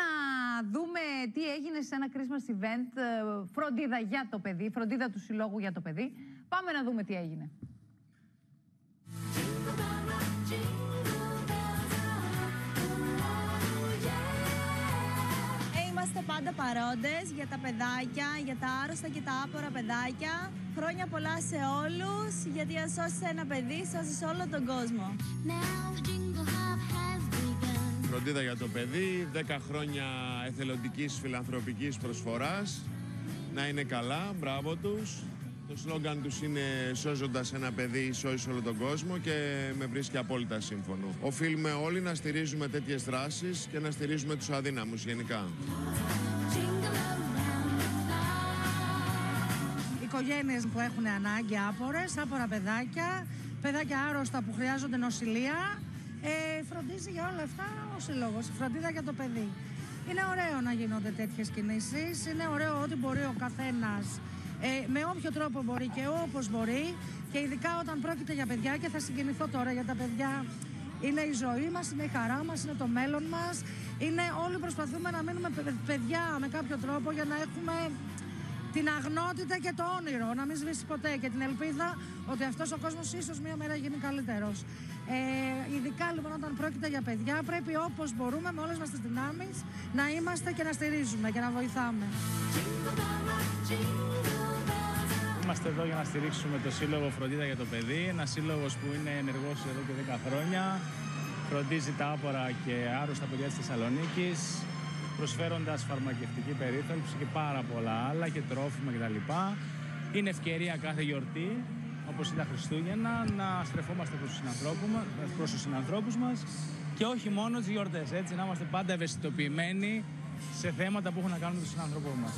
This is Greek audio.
να δούμε τι έγινε σε ένα Christmas event, φροντίδα για το παιδί, φροντίδα του Συλλόγου για το παιδί. Πάμε να δούμε τι έγινε. Είμαστε πάντα παρόντες για τα παιδάκια, για τα άρρωστα και τα άπορα παιδάκια. Χρόνια πολλά σε όλους, γιατί αν σώσεις ένα παιδί, σώσεις όλο τον κόσμο. Φροντίδα για το παιδί, 10 χρόνια εθελοντικής φιλανθρωπικής προσφοράς. Να είναι καλά, μπράβο τους. Το σλόγγαν τους είναι «Σώζοντας ένα παιδί, σώζεις όλο τον κόσμο» και με βρίσκει απόλυτα σύμφωνο. Οφείλουμε όλοι να στηρίζουμε τέτοιες δράσεις και να στηρίζουμε τους αδύναμους γενικά. Οικογένειες που έχουν ανάγκη, άπορα παιδάκια, παιδάκια άρρωστα που χρειάζονται νοσηλεία. Φροντίζει για όλα αυτά ο Σύλλογος, φροντίδα για το παιδί. Είναι ωραίο να γίνονται τέτοιες κινήσεις, είναι ωραίο ότι μπορεί ο καθένας με όποιο τρόπο μπορεί και όπως μπορεί, και ειδικά όταν πρόκειται για παιδιά, και θα συγκινηθώ τώρα για τα παιδιά. Είναι η ζωή μας, είναι η χαρά μας, είναι το μέλλον μας. Όλοι προσπαθούμε να μείνουμε παιδιά με κάποιο τρόπο για να έχουμε την αγνότητα και το όνειρο, να μην σβήσει ποτέ, και την ελπίδα ότι αυτός ο κόσμος ίσως μία μέρα γίνει καλύτερος. Ειδικά λοιπόν όταν πρόκειται για παιδιά, πρέπει όπως μπορούμε με όλες μας τις δυνάμεις να είμαστε και να στηρίζουμε και να βοηθάμε. Είμαστε εδώ για να στηρίξουμε το Σύλλογο Φροντίδα για το Παιδί, ένα σύλλογος που είναι ενεργός εδώ και 10 χρόνια, φροντίζει τα άπορα και άρρωστα παιδιά της Θεσσαλονίκης, προσφέροντας φαρμακευτική περίθαλψη και πάρα πολλά άλλα και τρόφιμα κτλ. Είναι ευκαιρία κάθε γιορτή, όπως είναι τα Χριστούγεννα, να στρεφόμαστε προς τους συνανθρώπους μας και όχι μόνο τις γιορτές, έτσι, να είμαστε πάντα ευαισθητοποιημένοι σε θέματα που έχουν να κάνουν με τους συνανθρώπους μας.